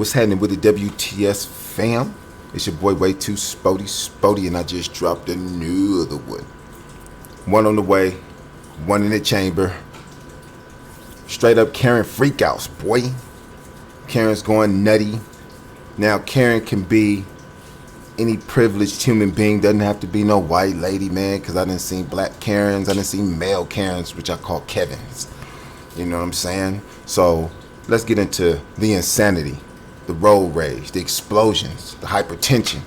What's happening with the WTS fam? It's your boy WTS Sporty, and I just dropped another one. One on the way, one in the chamber. Straight up Karen freakouts, boy. Karen's going nutty. Now Karen can be any privileged human being. Doesn't have to be no white lady, man, because I done seen black Karens. I done seen male Karens, which I call Kevins. You know what I'm saying? So let's get into the insanity, the road rage, the explosions, the hypertension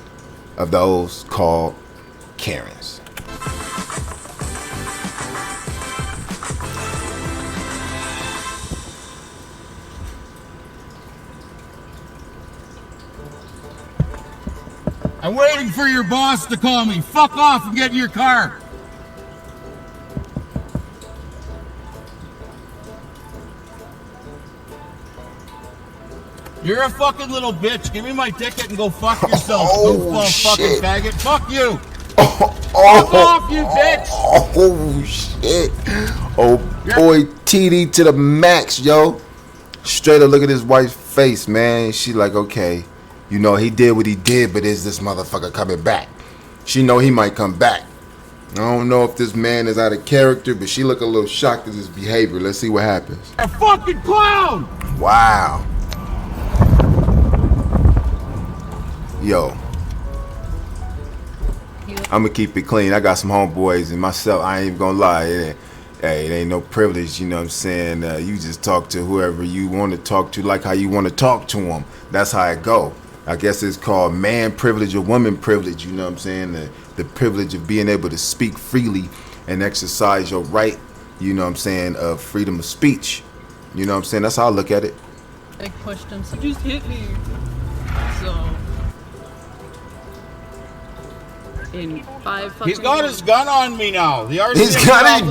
of those called Karens. I'm waiting for your boss to call me. Fuck off and get in your car. You're a fucking little bitch. Give me my ticket and go fuck yourself. Fucking faggot. Fuck you. Fuck off, you bitch. Oh, shit. Oh, boy, TD to the max, yo. Straight up look at his wife's face, man. She like, okay, you know, he did what he did, but is this motherfucker coming back? She know he might come back. I don't know if this man is out of character, but she look a little shocked at his behavior. Let's see what happens. A fucking clown. Wow. Yo, I'ma keep it clean. I got some homeboys and myself. I ain't even gonna lie. It ain't no privilege, you know what I'm saying? You just talk to whoever you want to talk to, like how you want to talk to them. That's how it go. I guess it's called man privilege or woman privilege, you know what I'm saying? The privilege of being able to speak freely and exercise your right, you know what I'm saying, of freedom of speech. You know what I'm saying? That's how I look at it. I pushed him, so just hit me. So... in 5 fucking He's got his gun on me now. He's got his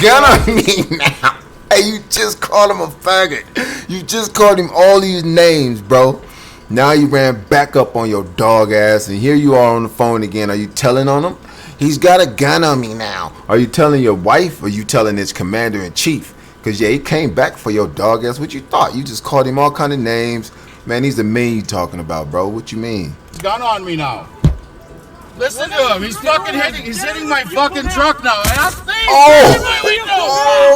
gun on me now. Hey, you just called him a faggot. You just called him all these names, bro. Now you ran back up on your dog ass, and here you are on the phone again. Are you telling on him? He's got a gun on me now. Are you telling your wife, or are you telling his commander-in-chief? Because, yeah, he came back for your dog ass. What you thought? You just called him all kind of names. Man, he's the man you talking about, bro. What you mean? His gun on me now. Listen to him. He's fucking hitting. He's hitting my fucking truck now. And I'm staying my window.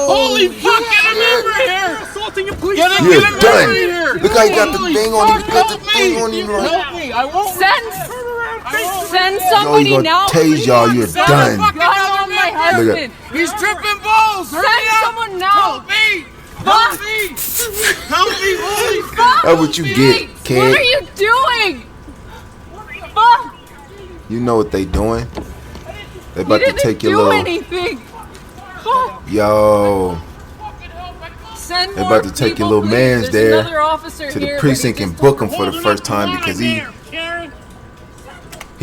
Holy fuck! Get him over here. Assaulting a police. Get him over here. Look how he got the thing on him. He got the thing on him. Help me. I won't. Send somebody now. Tase y'all. You're done. Gun on my husband. He's tripping balls. Send someone now. Help me. Help me. Help me. Holy fuck. That's what you get, kid. What are you doing? Fuck. You know what they doing? They about to take your little... anything. Yo. Send They about to take your little man's there to the precinct and book him for the first time because he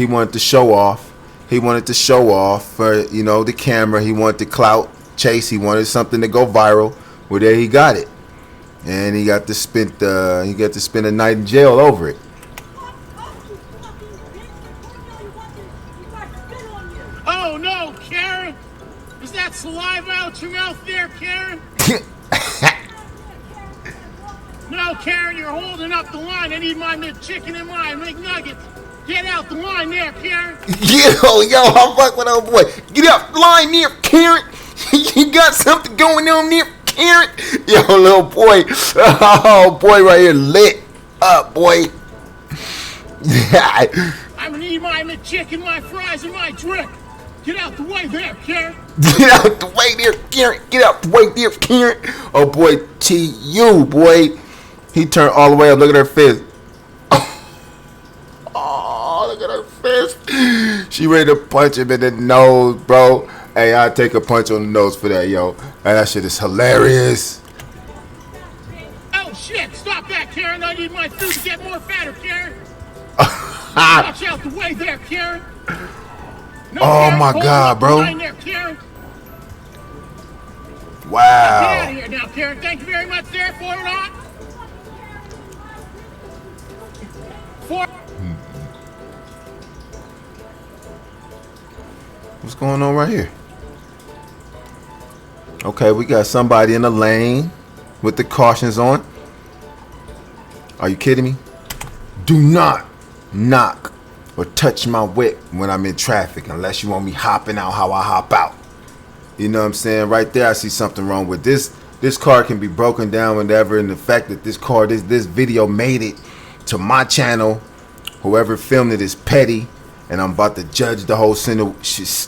wanted to show off. He wanted to show off for, you know, the camera. He wanted the clout chase. He wanted something to go viral. Well, there he got it. And he got to spend a night in jail over it. Oh no, Karen! Is that saliva out your mouth there, Karen? No, Karen, you're holding up the line. I need my chicken and my McNuggets. Get out the line there, Karen. Yo, I'm fucking with old boy. Get out the line there, Karen. You got something going on there, Karen. Yo, little boy. Oh, boy, right here lit up, boy. I'm gonna need my McChicken, my fries, and my drink. Get out the way there, Karen. Get out the way there, Karen. Get out the way there, Karen. Oh, boy, T.U., boy. He turned all the way up. Look at her fist. Oh, look at her fist. She ready to punch him in the nose, bro. Hey, I'll take a punch on the nose for that, yo. That shit is hilarious. Oh, shit. Stop that, Karen. I need my food to get more fatter, Karen. Watch out the way there, Karen. No, oh, Karen, my God, bro. There, Karen. Wow. Get out of here now, Karen. Thank you very much there. Forward on. What's going on right here? Okay, we got somebody in the lane with the cautions on. Are you kidding me? Do not knock or touch my whip when I'm in traffic unless you want me hopping out how I hop out. You know what I'm saying? Right there, I see something wrong with this. This car can be broken down whenever, and the fact that this video made it to my channel, whoever filmed it is petty, and I'm about to judge the whole situation.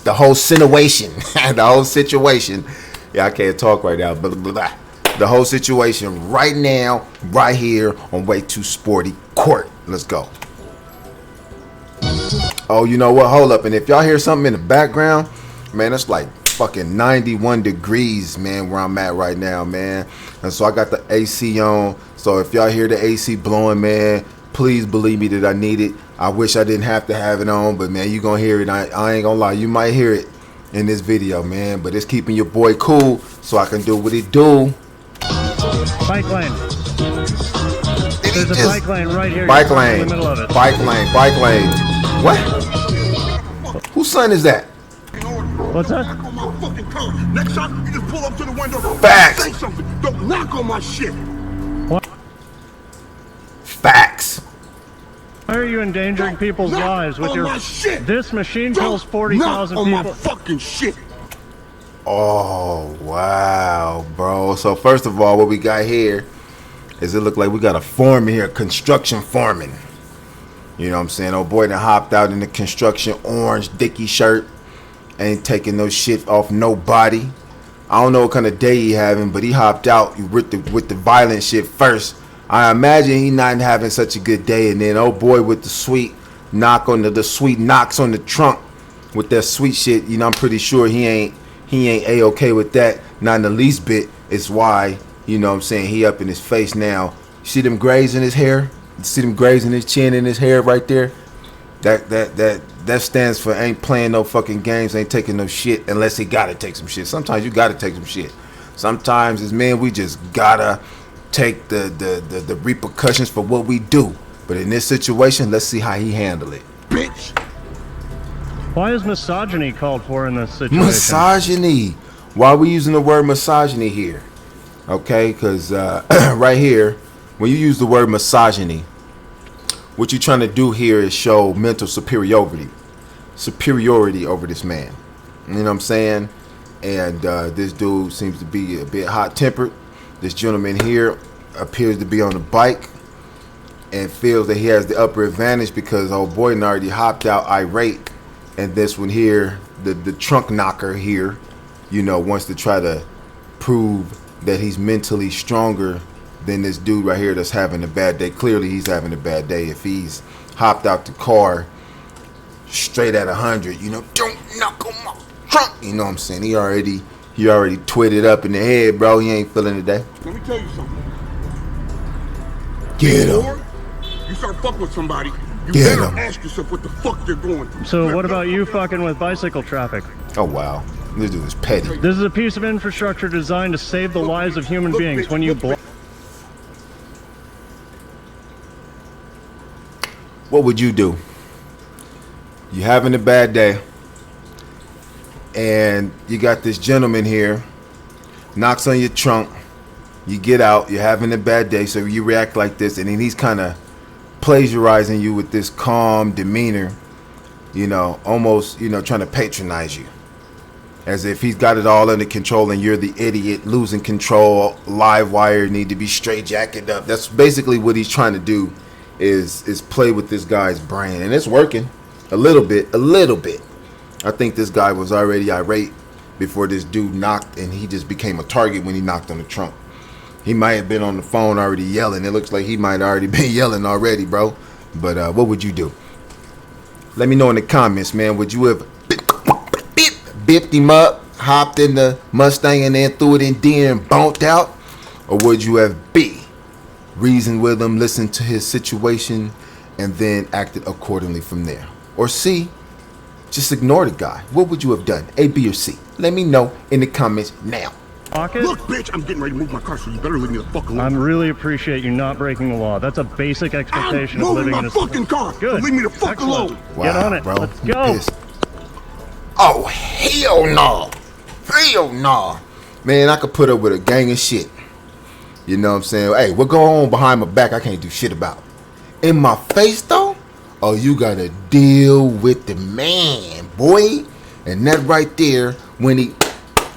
The whole situation. Yeah, I can't talk right now. Blah, blah, blah. The whole situation right now, right here on Way Too Sporty Court. Let's go. Oh, you know what? Hold up. And if y'all hear something in the background, man, it's like fucking 91 degrees, man, where I'm at right now, man. And so I got the AC on. So if y'all hear the AC blowing, man, please believe me that I need it. I wish I didn't have to have it on, but man, you gonna hear it. I ain't gonna lie, you might hear it in this video, man. But it's keeping your boy cool so I can do what it do. Bike lane. There's a bike lane right here. Bike lane. In the middle of it. Bike lane. Bike lane. What? Whose son is that? What's that? Next time, you just pull up to the window. Facts. Say something. Don't knock on my shit. What? Facts. Why are you endangering people's lives with your shit. This machine kills 40,000 people. On my fucking shit. Oh, wow, bro. So first of all, what we got here is it look like we got a foreman here, construction foreman. You know what I'm saying? Oh boy, done hopped out in the construction orange Dickie shirt. Ain't taking no shit off nobody. I don't know what kind of day he having, but he hopped out with the violent shit first. I imagine he not having such a good day, and then oh boy with the sweet knock on the sweet knocks on the trunk with that sweet shit. You know, I'm pretty sure he ain't A-okay with that, not in the least bit. It's why, you know what I'm saying, he up in his face now. You see them grays in his hair? You see them grays in his chin and his hair right there? That stands for ain't playing no fucking games, ain't taking no shit unless he gotta take some shit. Sometimes you gotta take some shit. Sometimes as men we just gotta take the repercussions for what we do. But in this situation, let's see how he handle it. Bitch. Why is misogyny called for in this situation? Misogyny. Why are we using the word misogyny here? Okay, because right here, when you use the word misogyny, what you're trying to do here is show mental superiority over this man. You know what I'm saying? And this dude seems to be a bit hot-tempered. This gentleman here appears to be on a bike and feels that he has the upper advantage because old boy already hopped out irate. And this one here, the trunk knocker here, you know, wants to try to prove that he's mentally stronger than this dude right here that's having a bad day. Clearly he's having a bad day. If he's hopped out the car straight at 100, you know, don't knock on my trunk. You know what I'm saying? He already twitted up in the head, bro. He ain't feeling today. Let me tell you something. Get him. Before you start fucking with somebody, you Get better him. ask yourself what the fuck they're going through. So what about you fucking with bicycle traffic? Oh, wow. This dude is petty. This is a piece of infrastructure designed to save the lives of human beings. When you block... What would you do? You having a bad day, and you got this gentleman here, knocks on your trunk, you get out, you're having a bad day, so you react like this, and then he's kind of plagiarizing you with this calm demeanor, you know, almost, you know, trying to patronize you, as if he's got it all under control and you're the idiot losing control, live wire, need to be straight jacked up. That's basically what he's trying to do, is play with this guy's brain, and it's working a little bit. I think this guy was already irate before this dude knocked, and he just became a target when he knocked on the trunk. He might have been on the phone already yelling. It looks like he might have already been yelling already, bro. But what would you do? Let me know in the comments, man. Would you have bipped him up, hopped in the Mustang, and then threw it in D and bonked out? Or would you have B, reasoned with him, listened to his situation, and then acted accordingly from there? Or C, just ignore the guy? What would you have done? A, B, or C? Let me know in the comments now. Pocket? Look, bitch, I'm getting ready to move my car, so you better leave me the fuck alone. I really appreciate you not breaking the law. That's a basic expectation of living in a... I'm moving my fucking car. Good. So leave me the fuck Excellent. alone. Wow, Get on it. bro. Let's I'm go. pissed. Oh, hell no. Hell no. Man, I could put up with a gang of shit. You know what I'm saying? Hey, what go on behind my back I can't do shit about. in my face though, oh, you gotta deal with the man, boy. And that right there, when he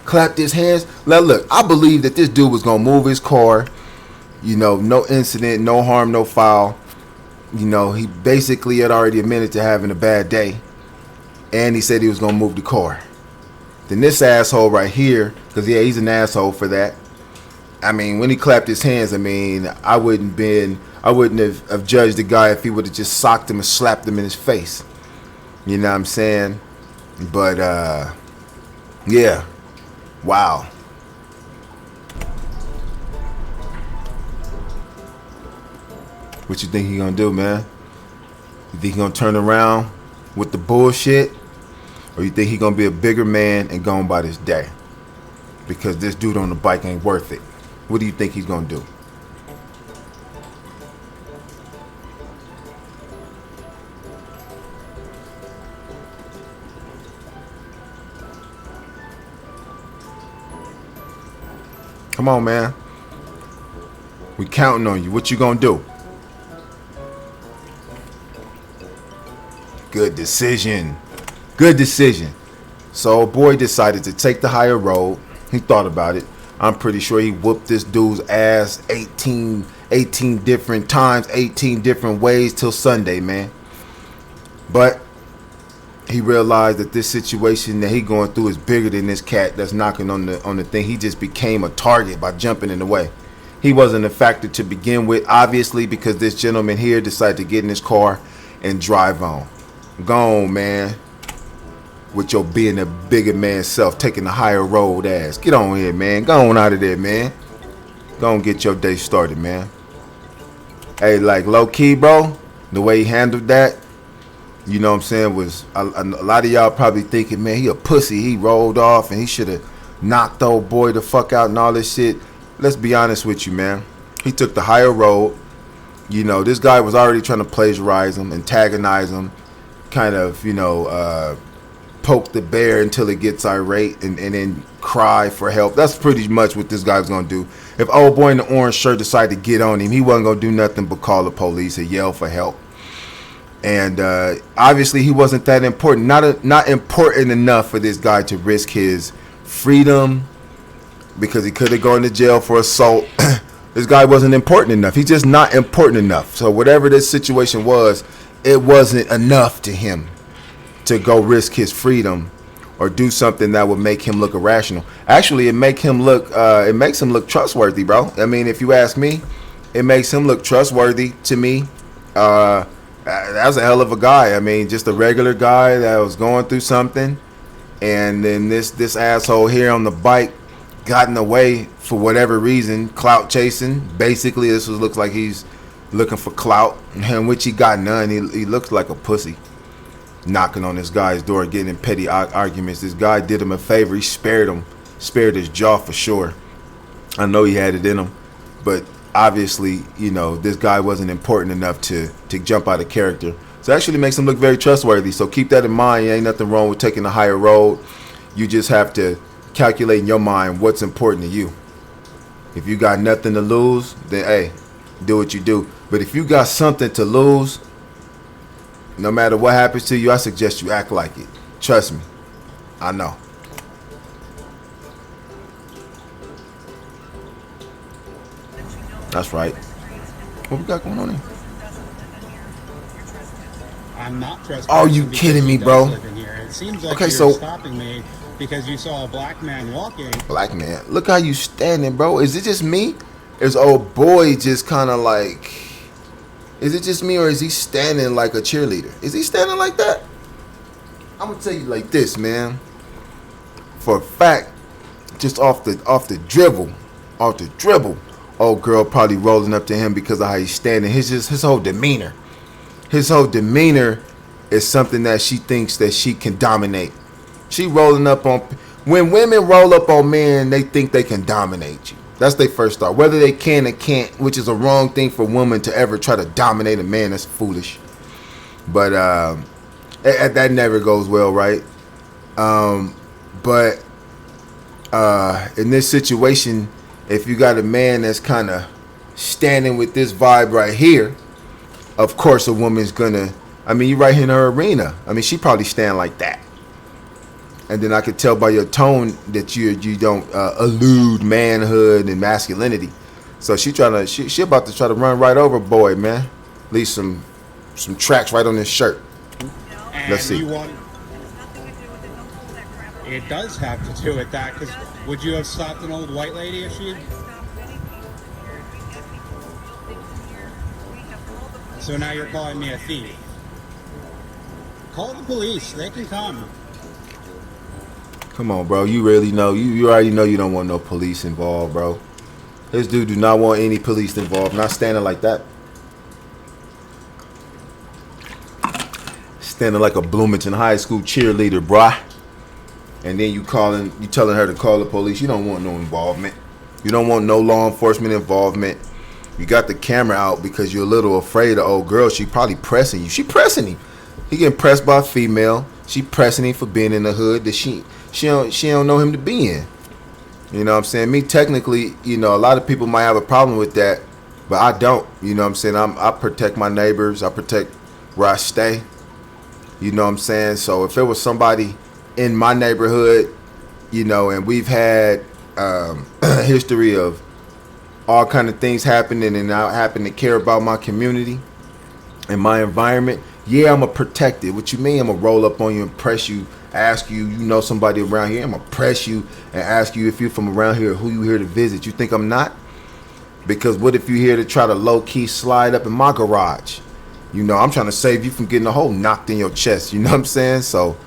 clapped his hands. Now look, I believe that this dude was gonna move his car. You know, no incident, no harm, no foul. You know, he basically had already admitted to having a bad day, and he said he was gonna move the car. Then this asshole right here, because yeah, he's an asshole for that. I mean, when he clapped his hands, I mean, I wouldn't have judged the guy if he would have just socked him and slapped him in his face. You know what I'm saying? But yeah, wow. What you think he gonna do, man? You think he gonna turn around with the bullshit? Or you think he gonna be a bigger man and go on by this day? Because this dude on the bike ain't worth it. What do you think he's gonna do? Come on, man. We counting on you. What you gonna do? Good decision. Good decision. So boy decided to take the higher road. He thought about it. I'm pretty sure he whooped this dude's ass 18 different times, 18 different ways till Sunday, man. But he realized that this situation that he going through is bigger than this cat that's knocking on the thing. He just became a target by jumping in the way. He wasn't a factor to begin with, obviously, because this gentleman here decided to get in his car and drive on. Go on, man. With your being a bigger man self, taking the higher road ass. Get on here, man. Go on out of there, man. Go on, get your day started, man. Hey, like low key, bro, the way he handled that, you know what I'm saying, was a lot of y'all probably thinking, man, he a pussy. He rolled off and he should have knocked old boy the fuck out and all this shit. Let's be honest with you, man. He took the higher road. You know, this guy was already trying to plagiarize him, antagonize him, kind of, you know, poke the bear until it gets irate and then cry for help. That's pretty much what this guy's gonna do. If old boy in the orange shirt decided to get on him, he wasn't gonna do nothing but call the police and yell for help. And obviously he wasn't that important. Not important enough for this guy to risk his freedom, because he could have gone to jail for assault. This guy wasn't important enough. He's just not important enough. So whatever this situation was, it wasn't enough to him to go risk his freedom or do something that would make him look irrational. Actually, it makes him look trustworthy, bro. I mean, if you ask me, it makes him look trustworthy to me. That's a hell of a guy. I mean, just a regular guy that was going through something, and then this asshole here on the bike got in the way for whatever reason, clout chasing. Basically, looks like he's looking for clout, in which he got none. He looks like a pussy, knocking on this guy's door, getting in petty arguments. This guy did him a favor. He spared his jaw for sure. I know he had it in him, but obviously, you know, this guy wasn't important enough to jump out of character. So it actually makes him look very trustworthy. So keep that in mind. Ain't nothing wrong with taking the higher road. You just have to calculate in your mind what's important to you. If you got nothing to lose, then hey, do what you do. But if you got something to lose, no matter what happens to you, I suggest you act like it. Trust me, I know. That's right. What we got going on here? I'm not trespassing. Oh, you kidding me, bro? It seems like okay, you're so stopping me because you saw a black man walking. Black man, look how you standing, bro. Is it just me? Is old boy just kind of like? Is it just me, or is he standing like a cheerleader? Is he standing like that? I'm gonna tell you like this, man. For a fact, just off the dribble, old girl probably rolling up to him because of how he's standing. His whole demeanor. His whole demeanor is something that she thinks that she can dominate. She rolling up on. When women roll up on men, they think they can dominate you. That's their first thought. Whether they can or can't, which is a wrong thing for women to ever try to dominate a man. That's foolish. But that never goes well, right? But in this situation, if you got a man that's kind of standing with this vibe right here, of course a woman's gonna, I mean, you right here in her arena. I mean, she probably stand like that. And then I could tell by your tone that you don't elude manhood and masculinity. So she about to try to run right over boy, man. Leave some tracks right on his shirt. And Let's see. You want, it does have to do with that, because would you have stopped an old white lady if she had? So now you're calling me a thief. Call the police. They can come. Come on, bro. You really know. You already know you don't want no police involved, bro. This dude do not want any police involved. Not standing like that. Standing like a Bloomington High School cheerleader, bruh. And then you telling her to call the police. You don't want no involvement. You don't want no law enforcement involvement. You got the camera out because you're a little afraid of old girl. She probably pressing you. She pressing him. He getting pressed by a female. She pressing him for being in the hood that she don't know him to be in. You know what I'm saying? Me, technically, you know, a lot of people might have a problem with that, but I don't. You know what I'm saying? I protect my neighbors. I protect where I stay. You know what I'm saying? So if it was somebody in my neighborhood, you know, and we've had a history of all kind of things happening, and I happen to care about my community and my environment, yeah, I'm going to protect it. What you mean? I'm going to roll up on you and press you, ask you, you know somebody around here. I'm going to press you and ask you if you're from around here or who you here to visit. You think I'm not? Because what if you're here to try to low-key slide up in my garage? You know, I'm trying to save you from getting a hole knocked in your chest. You know what I'm saying? So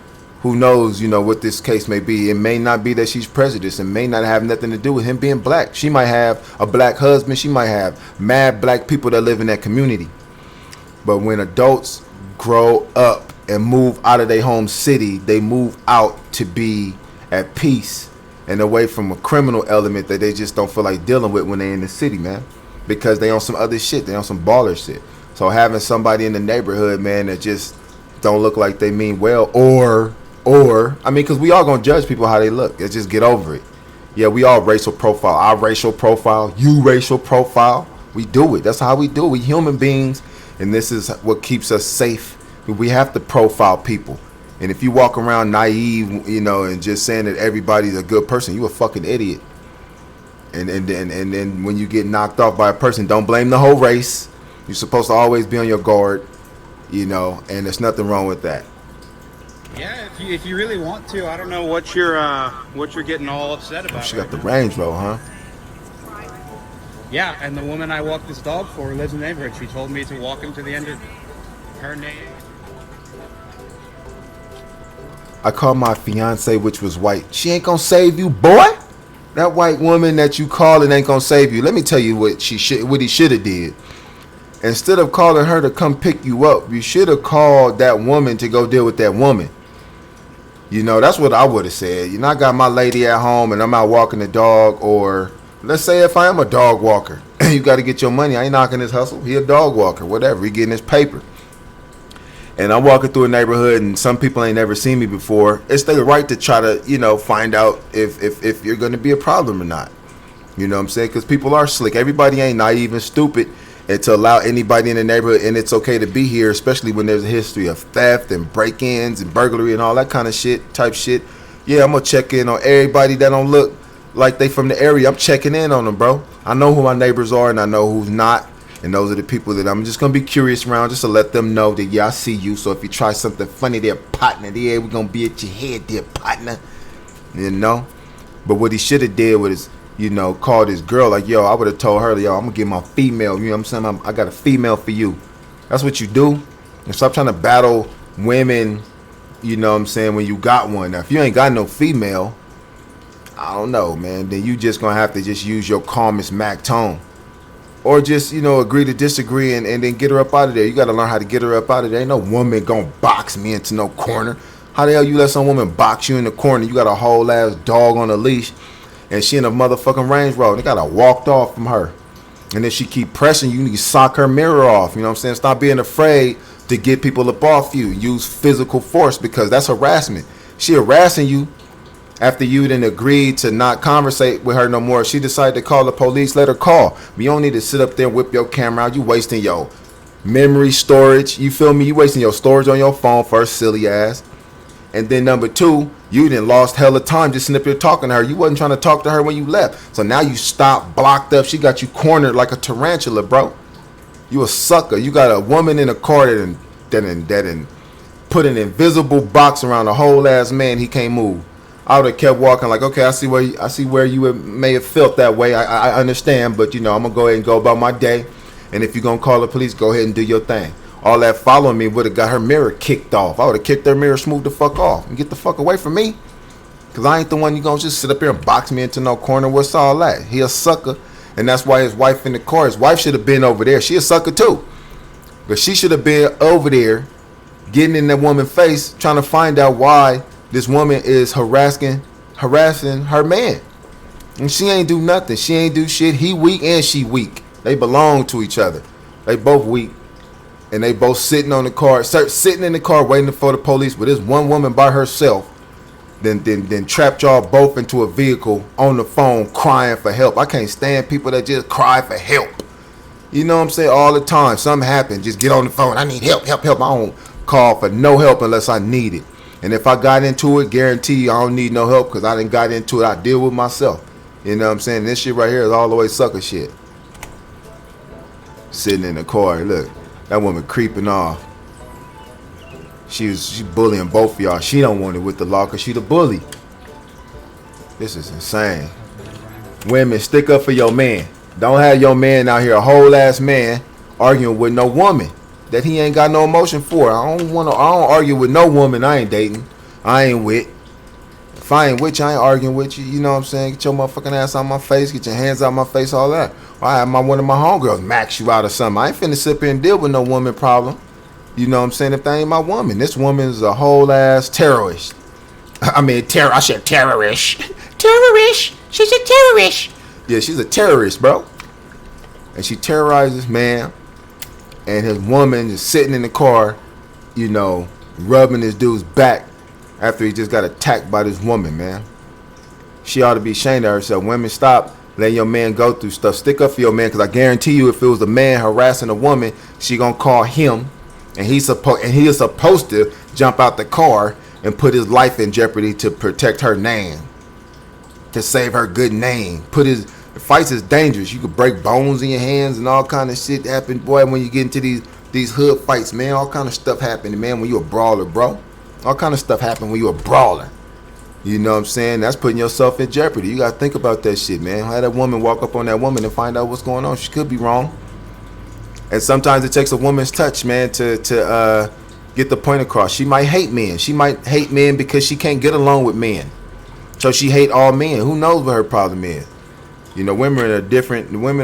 who knows, you know, what this case may be. It may not be that she's prejudiced. It may not have nothing to do with him being black. She might have a black husband. She might have mad black people that live in that community. But when adults grow up and move out of their home city, they move out to be at peace and away from a criminal element that they just don't feel like dealing with when they're in the city, man. Because they on some other shit. They on some baller shit. So having somebody in the neighborhood, man, that just don't look like they mean well, or I mean, because we all gonna judge people how they look. Let's just get over it. Yeah, we all racial profile. I racial profile. You racial profile. We do it. That's how we do it. We human beings, and this is what keeps us safe. We have to profile people. And if you walk around naive, you know, and just saying that everybody's a good person, you a fucking idiot. And then when you get knocked off by a person, don't blame the whole race. You're supposed to always be on your guard, you know, and there's nothing wrong with that. Yeah, if you really want to, I don't know what you're getting all upset about. She got the Range Rover, huh? Yeah, and the woman I walk this dog for lives in the neighborhood. She told me to walk him to the end of her name. I called my fiance, which was white. She ain't gonna save you, boy. That white woman that you calling ain't gonna save you. Let me tell you what he should have did. Instead of calling her to come pick you up, you should have called that woman to go deal with that woman. You know, that's what I would have said. You know, I got my lady at home and I'm out walking the dog, or let's say if I am a dog walker, you got to get your money. I ain't knocking his hustle. He a dog walker, whatever. He getting his paper. And I'm walking through a neighborhood and some people ain't never seen me before. It's their right to try to, you know, find out if you're going to be a problem or not. You know what I'm saying? Because people are slick. Everybody ain't naive and stupid. And to allow anybody in the neighborhood, and it's okay to be here, especially when there's a history of theft and break-ins and burglary and all that kind of shit, Yeah, I'm going to check in on everybody that don't look like they from the area. I'm checking in on them, bro. I know who my neighbors are and I know who's not. And those are the people that I'm just going to be curious around, just to let them know that, yeah, I see you. So if you try something funny there, partner, yeah, we're going to be at your head there, partner. You know? But what he should have did was, you know, called his girl, like, yo, I would have told her, yo, I'm going to get my female. You know what I'm saying? I got a female for you. That's what you do. And stop trying to battle women, you know what I'm saying, when you got one. Now, if you ain't got no female, I don't know, man. Then you just going to have to just use your calmest Mac tone. Or just, you know, agree to disagree and then get her up out of there. You got to learn how to get her up out of there. Ain't no woman going to box me into no corner. How the hell you let some woman box you in the corner? You got a whole ass dog on a leash. And she in a motherfucking Range Rover. They got her walked off from her. And then she keep pressing you. You need to sock her mirror off. You know what I'm saying? Stop being afraid to get people up off you. Use physical force, because that's harassment. She harassing you after you didn't agree to not conversate with her no more. She decided to call the police. Let her call. You don't need to sit up there and whip your camera out. You wasting your memory storage. You feel me? You wasting your storage on your phone first, silly ass. And then number two, you done lost hella time just sitting up here talking to her. You wasn't trying to talk to her when you left. So now you stopped, blocked up. She got you cornered like a tarantula, bro. You a sucker. You got a woman in a car that put an invisible box around a whole ass man. He can't move. I would have kept walking like, okay, I see where you may have felt that way. I understand, but I'm gonna go ahead and go about my day. And if you're gonna call the police, go ahead and do your thing. All that following me would have got her mirror kicked off. I would have kicked her mirror smooth the fuck off and get the fuck away from me. Cause I ain't the one you gonna just sit up here and box me into no corner. What's all that? He a sucker. And that's why his wife in the car. His wife should have been over there. She a sucker too. But she should have been over there getting in that woman's face trying to find out why this woman is harassing her man. And she ain't do nothing. She ain't do shit. He weak and she weak. They belong to each other. They both weak. And they both sitting in the car waiting for the police with this one woman by herself. Then trapped y'all both into a vehicle on the phone crying for help. I can't stand people that just cry for help. You know what I'm saying? All the time. Something happened. Just get on the phone. I need help. I don't call for no help unless I need it. And if I got into it, guarantee you I don't need no help because I done got into it. I deal with myself. You know what I'm saying? This shit right here is all the way sucker shit. Sitting in the car. Look. That woman creeping off. She bullying both of y'all. She don't want it with the law because she the bully. This is insane. Women, stick up for your man. Don't have your man out here, a whole ass man, arguing with no woman that he ain't got no emotion for. I don't argue with no woman I ain't dating. I ain't with. If I ain't with you, I ain't arguing with you. You know what I'm saying? Get your motherfucking ass out my face. Get your hands out my face, all that. Or I have one of my homegirls max you out or something. I ain't finna sit here and deal with no woman problem. You know what I'm saying? If that ain't my woman. This woman is a whole ass terrorist. I said terrorist. Terrorist. She's a terrorist. Yeah, she's a terrorist, bro. And she terrorizes man. And his woman is sitting in the car, rubbing this dude's back after he just got attacked by this woman, man. She ought to be ashamed of herself. Women, stop letting your man go through stuff. Stick up for your man, because I guarantee you if it was a man harassing a woman, she gonna call him, and he is supposed to jump out the car and put his life in jeopardy to protect her name, to save her good name. Fights is dangerous. You could break bones in your hands and all kind of shit happen, boy, when you get into these hood fights, man. All kind of stuff happen, man, when you a brawler, bro. All kind of stuff happen when you a brawler. You know what I'm saying? That's putting yourself in jeopardy. You got to think about that shit, man. Have that woman walk up on that woman and find out what's going on. She could be wrong. And sometimes it takes a woman's touch, man, to get the point across. She might hate men. She might hate men because she can't get along with men. So she hate all men. Who knows what her problem is? Women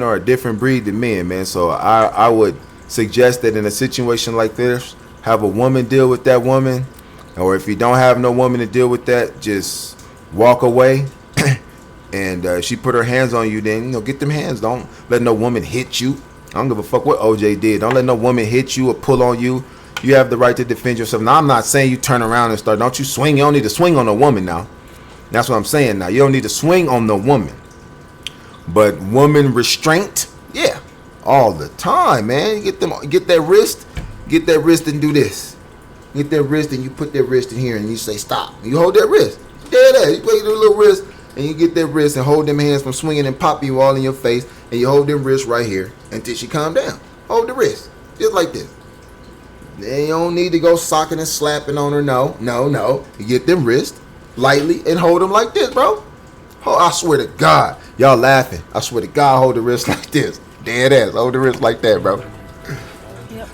are a different breed than men, man. So I would suggest that in a situation like this, have a woman deal with that woman. Or if you don't have no woman to deal with that, just walk away. And she put her hands on you, then get them hands. Don't let no woman hit you. I don't give a fuck what OJ did. Don't let no woman hit you or pull on you. You have the right to defend yourself. Now, I'm not saying you turn around and start. Don't you swing. You don't need to swing on a woman now. That's what I'm saying now. You don't need to swing on the woman. But woman restraint, yeah, all the time, man. Get that wrist and do this. Get that wrist and you put that wrist in here and you say stop. You hold that wrist. There. You play the little wrist and you get that wrist and hold them hands from swinging and popping you all in your face, and you hold them wrists right here until she calm down. Hold the wrist just like this. Then you don't need to go socking and slapping on her. No. You get them wrists lightly and hold them like this, bro. I swear to God, y'all laughing. I swear to God, hold the wrist like this. Dead ass. Hold the wrist like that, bro. Yep.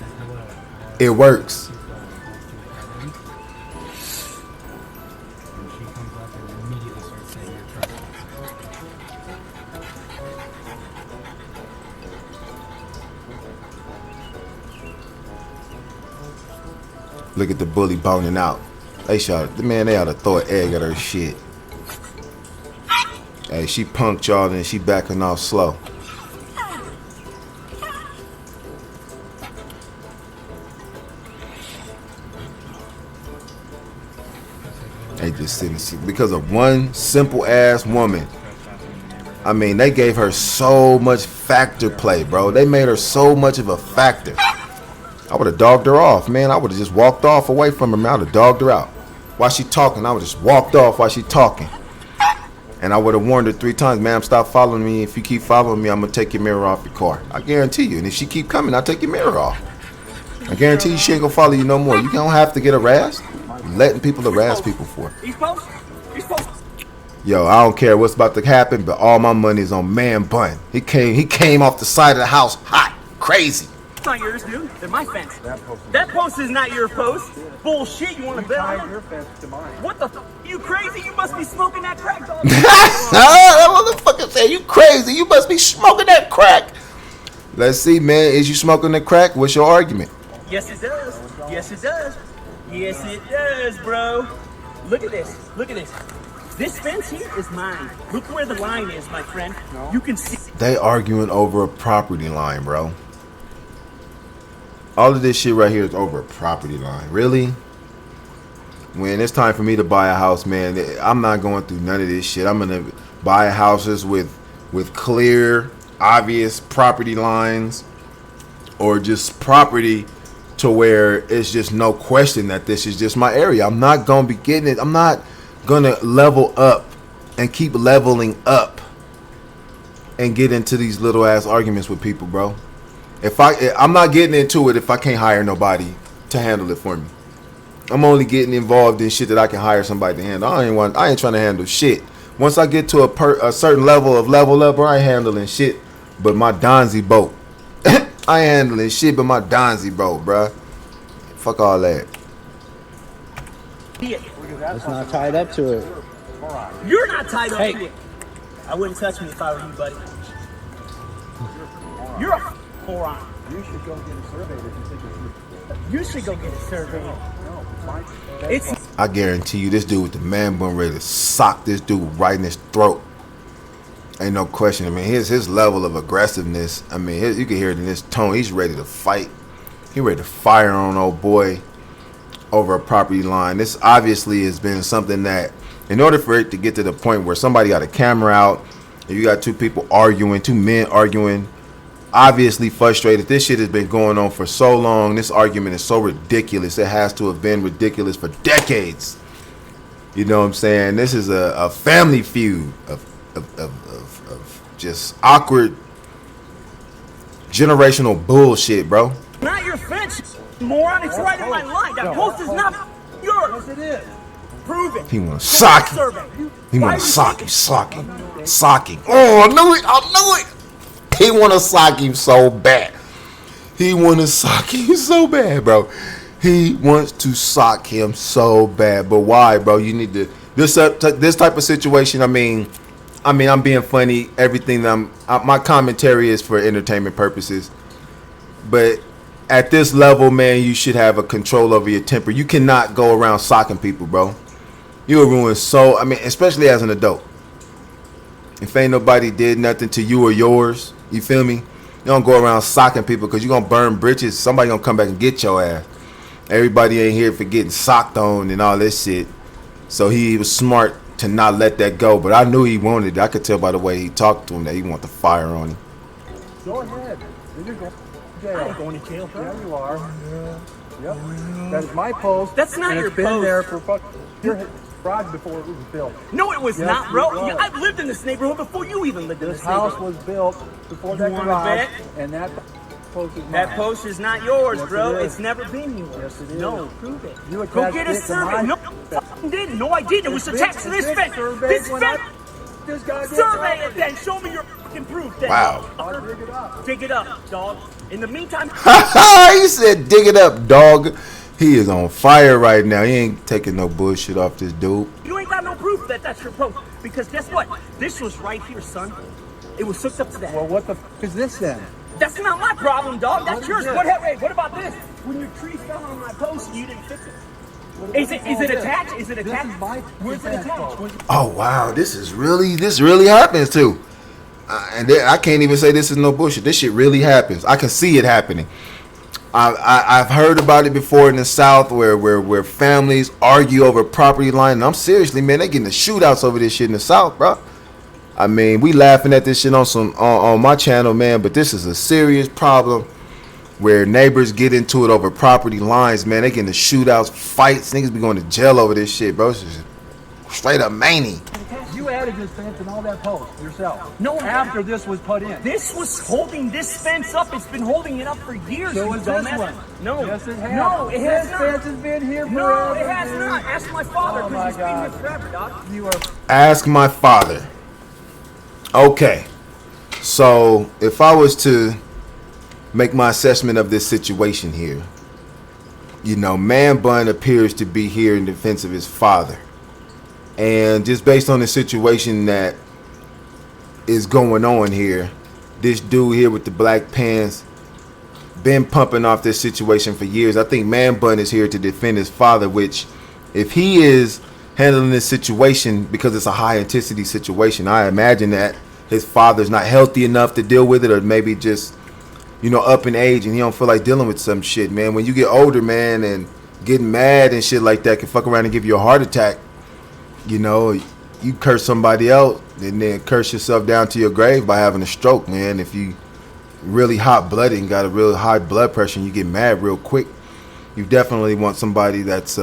It works. Look at the bully boning out. They ought to throw an egg at her shit. Hey, she punked y'all and she backing off slow. They just sitting because of one simple ass woman. I mean, they gave her so much factor play, bro. They made her so much of a factor. I would have dogged her off, man. I would have just walked off away from her, man. I would have dogged her out. While she talking, I would have just walked off while she talking. And I would have warned her 3 times, ma'am, stop following me. If you keep following me, I'm going to take your mirror off your car. I guarantee you. And if she keep coming, I'll take your mirror off. I guarantee you she ain't going to follow you no more. You don't have to get harassed. You're letting people harass people for. Yo, I don't care what's about to happen, but all my money is on Man Bun. He came off the side of the house hot, crazy. It's not yours, dude. They're my fence. That post is not your post. Bullshit. You want to bet on your fence to mine? What the? You crazy? You must be smoking that crack, dog. That motherfucker said, you crazy. You must be smoking that crack. Let's see, man. Is you smoking the crack? What's your argument? Yes, it does. Yes, it does. Yes, it does, bro. Look at this. Look at this. This fence here is mine. Look where the line is, my friend. You can see. They arguing over a property line, bro. All of this shit right here is over a property line. Really? When it's time for me to buy a house, man, I'm not going through none of this shit. I'm gonna buy houses with clear, obvious property lines, or just property to where it's just no question that this is just my area. I'm not gonna be getting it. I'm not gonna level up and keep leveling up and get into these little ass arguments with people, bro. I'm not getting into it if I can't hire nobody to handle it for me. I'm only getting involved in shit that I can hire somebody to handle. I ain't trying to handle shit. Once I get to a certain level of level up, I ain't handling shit but my Donzi boat. I ain't handling shit but my Donzi boat, bruh. Fuck all that. It's not tied up to it. You're not tied up to it. I wouldn't touch me if I were you, buddy. You're a moron. You should go get a survey if you think it's. You should go get a survey. No, it's. I guarantee you, this dude with the man bun ready to sock this dude right in his throat. Ain't no question. I mean, his level of aggressiveness. I mean, you can hear it in his tone. He's ready to fight. He ready to fire on old boy over a property line. This obviously has been something that, in order for it to get to the point where somebody got a camera out, and you got 2 people arguing, 2 men arguing, obviously frustrated. This shit has been going on for so long. This argument is so ridiculous. It has to have been ridiculous for decades. You know what I'm saying? This is a family feud of just awkward generational bullshit, bro. Not your fence, moron. It's right in my line. That post is not yours. Yes, it is. Prove it. He want to sock him. He want to sock him. Sock him. Oh, I knew it. He want to sock him so bad. He want to sock him so bad, bro. He wants to sock him so bad. But why, bro? You need to this type of situation. I mean, I'm being funny. Everything my commentary is for entertainment purposes. But at this level, man, you should have a control over your temper. You cannot go around socking people, bro. You'll ruin so. I mean, especially as an adult. If ain't nobody did nothing to you or yours, you feel me? You don't go around socking people because you're going to burn bridges. Somebody going to come back and get your ass. Everybody ain't here for getting socked on and all this shit. So he was smart to not let that go. But I knew he wanted it. I could tell by the way he talked to him that he wanted to fire on him. Go ahead. You're going to jail. I ain't going to jail, bro. Yeah, you are. Yep. That is my post. That's not your post. It's been there for your garage before it was built. No, it was not, bro. I've lived in this neighborhood before you even lived in this neighborhood. This house was built before that garage, and that post is mine. That post is not yours, yes, bro. It it's never been yours. Yes, it is. No, prove it. You go get a survey. No, I didn't. No, I didn't. It was attached to this fence. This fence. Survey it then. Show me your fucking proof then. Wow. I'll dig it up. Dig it up, dog. In the meantime. He said, dig it up, dog. He is on fire right now. He ain't taking no bullshit off this dude. You ain't got no proof that that's your post. Because guess what? This was right here, son. It was hooked up to that. Well, what the f is this then? That's not my problem, dog. That's yours. What about this? When your tree fell on my post, you didn't fix it. Is it attached? Is it attached? Where's it attached? Oh wow, this really happens too. And I can't even say this is no bullshit. This shit really happens. I can see it happening. I've heard about it before in the South where families argue over property line. And I'm seriously, man, they getting the shootouts over this shit in the South, bro. I mean, we laughing at this shit on my channel, man, but this is a serious problem where neighbors get into it over property lines, man. They get into shootouts, fights. Niggas be going to jail over this shit, bro. It's just straight up mania. You added this fence and all that post yourself. No, after this was put in. This was holding this fence up. It's been holding it up for years. So is this one. No. Yes, it has. No, it has this not. fence has been here forever. No, it has not. Ask my father, Oh because my he's been God. here forever, dog. You are. Ask my father. Okay. So if I was to make my assessment of this situation here, you know, Man Bun appears to be here in defense of his father. And just based on the situation that is going on here, this dude here with the black pants been pumping off this situation for years. I think Man Bun is here to defend his father, which if he is handling this situation because it's a high intensity situation, I imagine that his father's not healthy enough to deal with it, or maybe just, you know, up in age and he don't feel like dealing with some shit, man. When you get older, man, and getting mad and shit like that can fuck around and give you a heart attack. You know, you curse somebody else and then curse yourself down to your grave by having a stroke, man. If you really hot-blooded and got a real high blood pressure and you get mad real quick, you definitely want somebody that's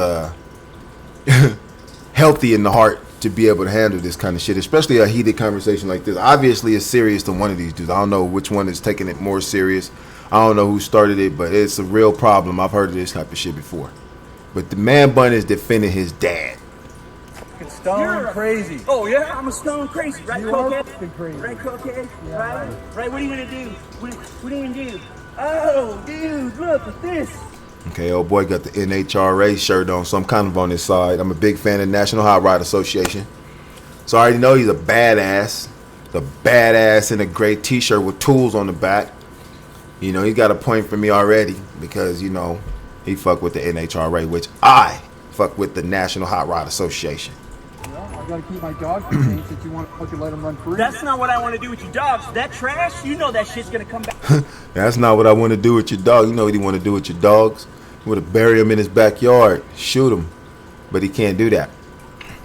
healthy in the heart to be able to handle this kind of shit, especially a heated conversation like this. Obviously, it's serious to one of these dudes. I don't know which one is taking it more serious. I don't know who started it, but it's a real problem. I've heard of this type of shit before. But the Man Bun is defending his dad. Stone crazy. Oh yeah, I'm a stone crazy, right? You are Cokehead? fucking crazy. Right, Cokehead? Yeah, right? Right, what are you gonna do? What are you gonna do? Oh, dude, look at this. Okay, old boy got the NHRA shirt on, so I'm kind of on his side. I'm a big fan of the National Hot Rod Association. So I already know he's a badass. The badass in a gray t-shirt with tools on the back. You know, he got a point for me already because, you know, he fuck with the NHRA, which I fuck with the National Hot Rod Association. I gotta keep my dog contained since you want to fucking let him run free. That's not what I want to do with your dogs. That trash, you know that shit's gonna come back. That's not what I want to do with your dog. You know what he want to do with your dogs? He want to bury him in his backyard, shoot him. But he can't do that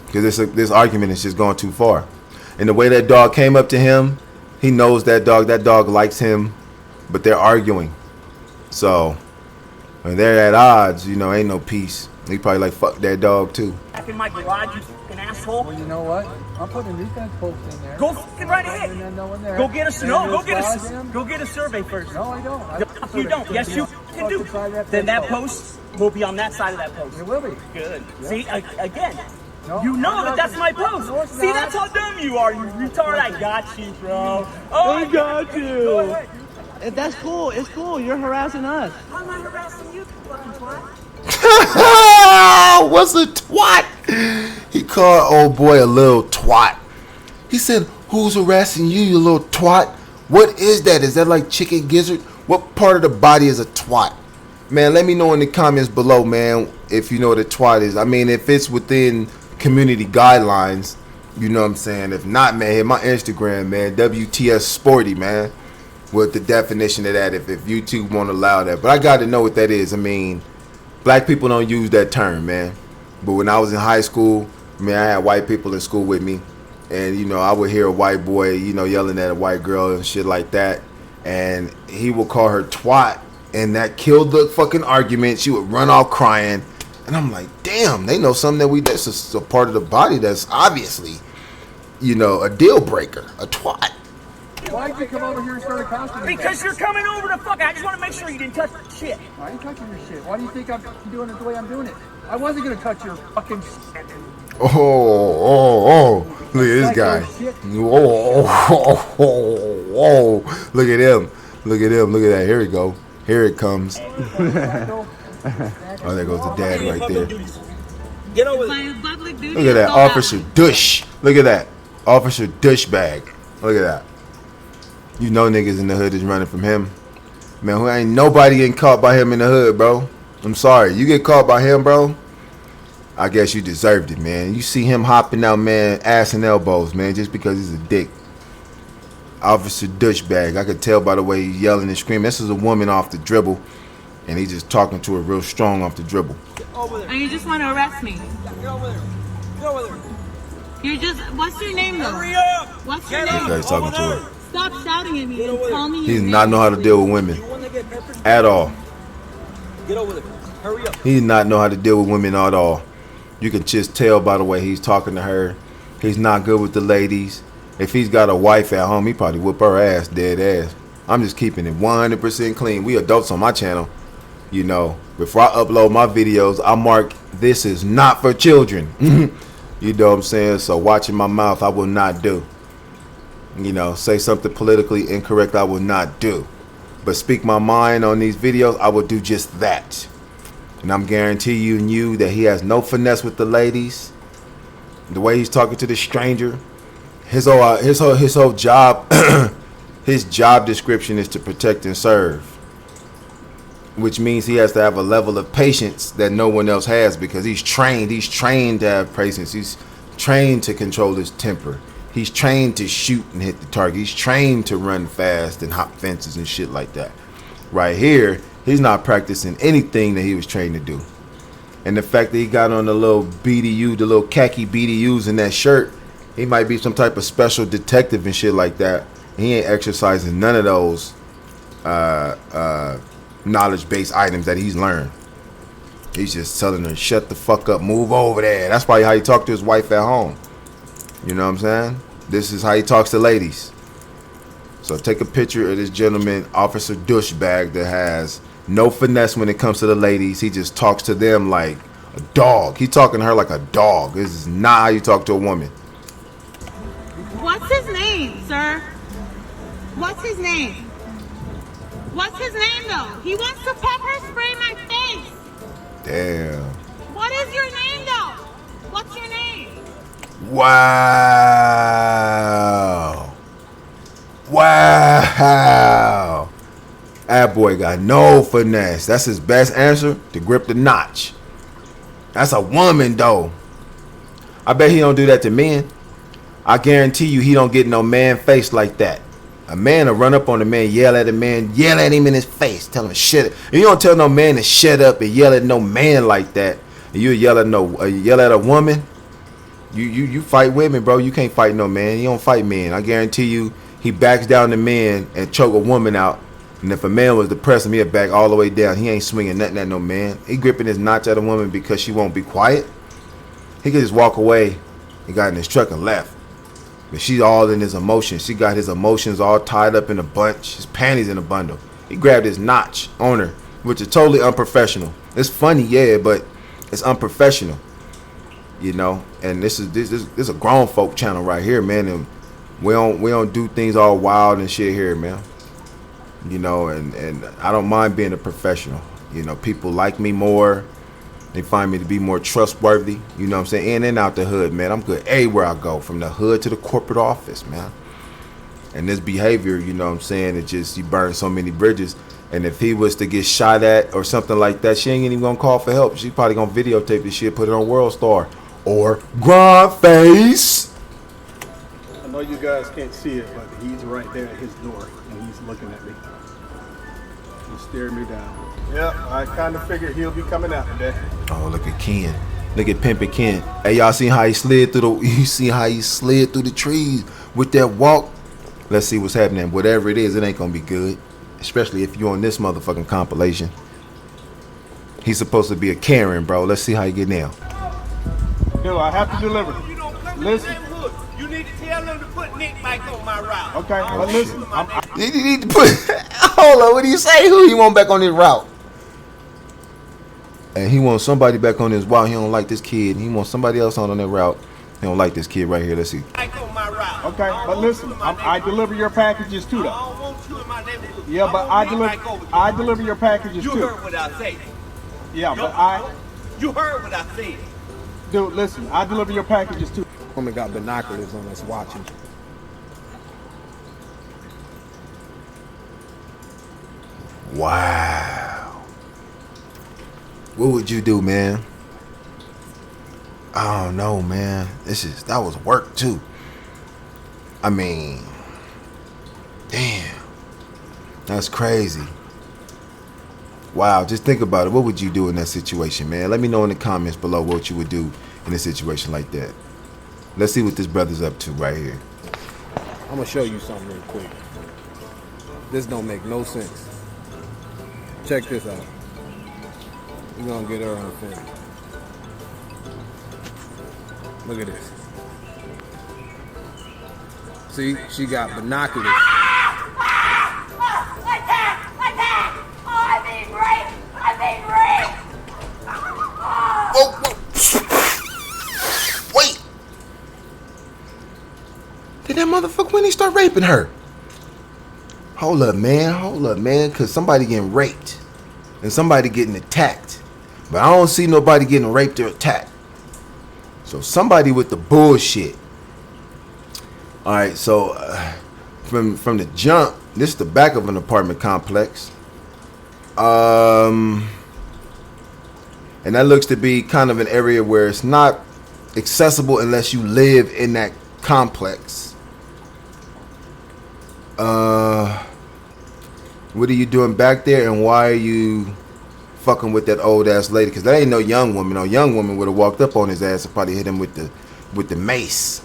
because this argument is just going too far. And the way that dog came up to him, he knows that dog likes him, but they're arguing. So when they're at odds, you know, ain't no peace. He probably like, fuck that dog too. Back in my garage, you fucking asshole. Well, you know what? I'm putting a defense post in there. Go fucking right ahead. And then no one there. Go get a And go get a survey first. No, I don't. No, you don't. Yes, you can do. Then that post will be on that side of that post. It will be. Good. See, again. No, You know I'm not that's my gonna- post. No, it's See, not. that's how dumb you are, you retard. I got you, bro. Oh, I got you. Go ahead. That's cool. It's cool. You're harassing us. How am I harassing you, fucking twat? What's a twat? He called old boy a little twat. He said, who's harassing you, you little twat? What is that? Is that like chicken gizzard? What part of the body is a twat? Man, let me know in the comments below, man, if you know what a twat is. I mean, if it's within community guidelines, you know what I'm saying? If not, man, hit my Instagram, man, WTS Sporty, man, with the definition of that, if YouTube won't allow that. But I got to know what that is. I mean, black people don't use that term, man. But when I was in high school, man, I had white people in school with me. And, you know, I would hear a white boy, you know, yelling at a white girl and shit like that. And he would call her twat. And that killed the fucking argument. She would run off crying. And I'm like, damn, they know something that that's a part of the body that's obviously, you know, a deal breaker, a twat. Why'd you come over here and start accosting me? Because you're coming over to fuck. I just want to make sure you didn't touch shit. I ain't touching your shit. Why do you think I'm doing it the way I'm doing it? I wasn't gonna touch your fucking shit. Oh. Look at this guy. Oh. Look at him. Look at him. Look at that. Here we go. Here it comes. Oh, there goes the dad right there. Get over there. Look at that. Officer Dush. Look at that. Officer Dushbag. Look at that. You know niggas in the hood is running from him. Man, who ain't nobody getting caught by him in the hood, bro. I'm sorry. You get caught by him, bro, I guess you deserved it, man. You see him hopping out, man, ass and elbows, man, just because he's a dick. Officer Douchebag. I could tell by the way he's yelling and screaming. This is a woman off the dribble, and he's just talking to her real strong off the dribble. And you just want to arrest me. Get over there. Get over there. You're just, what's your name though? Hurry up. What's your This name? guy's talking to her. Stop shouting at me and call me He your does not name, know how to please. deal with women. You want to get pepper at all. Get over there. Hurry up. He did not know how to deal with women at all. You can just tell by the way he's talking to her. He's not good with the ladies. If he's got a wife at home, he probably whoop her ass, dead ass. I'm just keeping it 100% clean. We adults on my channel. You know, before I upload my videos, I mark this is not for children. You know what I'm saying? So watching my mouth, I will not do. You know, say something politically incorrect, I will not do. But speak my mind on these videos, I will do just that. And I'm guaranteeing you that he has no finesse with the ladies. The way he's talking to the stranger, his whole job, his job description is to protect and serve, which means he has to have a level of patience that no one else has because he's trained. He's trained to have patience. He's trained to control his temper. He's trained to shoot and hit the target. He's trained to run fast and hop fences and shit like that. Right here, he's not practicing anything that he was trained to do. And the fact that he got on the little BDU, the little khaki BDUs in that shirt, he might be some type of special detective and shit like that. He ain't exercising none of those knowledge-based items that he's learned. He's just telling her, shut the fuck up, move over there. That's probably how he talked to his wife at home. You know what I'm saying? This is how he talks to ladies. So take a picture of this gentleman, Officer Douchebag, that has no finesse when it comes to the ladies. He just talks to them like a dog. He's talking to her like a dog. This is not how you talk to a woman. What's his name, sir? What's his name? What's his name, though? He wants to pepper spray my face. Damn. What is your name, though? What's your name? Wow. Wow. That boy got no finesse. That's his best answer, to grip the notch. That's a woman, though. I bet he don't do that to men. I guarantee you he don't get no man face like that. A man will run up on a man, yell at a man, yell at him in his face, tell him to shut up. You don't tell no man to shut up and yell at no man like that. And you yell at a woman. You fight women, bro. You can't fight no man. You don't fight men. I guarantee you he backs down the man and choke a woman out. And if a man was to press him, he'd back all the way down. He ain't swinging nothing at no man. He gripping his notch at a woman because she won't be quiet. He could just walk away. He got in his truck and left. But she's all in his emotions. She got his emotions all tied up in a bunch. His panties in a bundle. He grabbed his notch on her, which is totally unprofessional. It's funny, yeah, but it's unprofessional. You know, and this is a grown folk channel right here, man. And we don't do things all wild and shit here, man. You know, and I don't mind being a professional. You know, people like me more. They find me to be more trustworthy. You know what I'm saying? In and out the hood, man. I'm good everywhere I go, from the hood to the corporate office, man. And this behavior, you know what I'm saying, it just, you burn so many bridges. And if he was to get shot at or something like that, she ain't even gonna call for help. She probably gonna videotape this shit, put it on World Star or Grind Face. I know you guys can't see it, but he's right there at his door and he's looking at me. He's staring me down. Yep, I kind of figured he'll be coming out today. Oh, look at Ken. Look at Pimpin' Ken. Hey, y'all seen how he slid through the trees with that walk? Let's see what's happening. Whatever it is, it ain't gonna be good. Especially if you're on this motherfucking compilation. He's supposed to be a Karen, bro. Let's see how he get now. Yo, I have to deliver. Listen. You need to tell them to put Nick back on my route. Okay, but listen. You need to put... Hold on, what do you say? Who you want back on his route? And he wants somebody back on his route. He don't like this kid. He wants somebody else on that route. He don't like this kid right here. Let's see. Okay, but listen. I deliver your packages too, though. I don't want you in my neighborhood. Yeah, but I deliver your packages too. You heard what I said. Yeah, but You heard what I said. Dude, listen. I deliver your packages too. Woman got binoculars on us watching. Wow. What would you do, man? I don't know, man. That was work too. I mean, damn. That's crazy. Wow, just think about it. What would you do in that situation, man? Let me know in the comments below what you would do in a situation like that. Let's see what this brother's up to right here. I'm gonna show you something real quick. This don't make no sense. check this out. We're gonna get her on film. Look at this. See, she got binoculars. Wait! Did that motherfucker when he start raping her? Hold up, man, cause somebody getting raped and somebody getting attacked. But I don't see nobody getting raped or attacked. So somebody with the bullshit. All right, so from the jump, this is the back of an apartment complex. And that looks to be kind of an area where it's not accessible unless you live in that complex. What are you doing back there, and why are you fucking with that old ass lady? Because that ain't no young woman. No young woman would have walked up on his ass and probably hit him with the mace.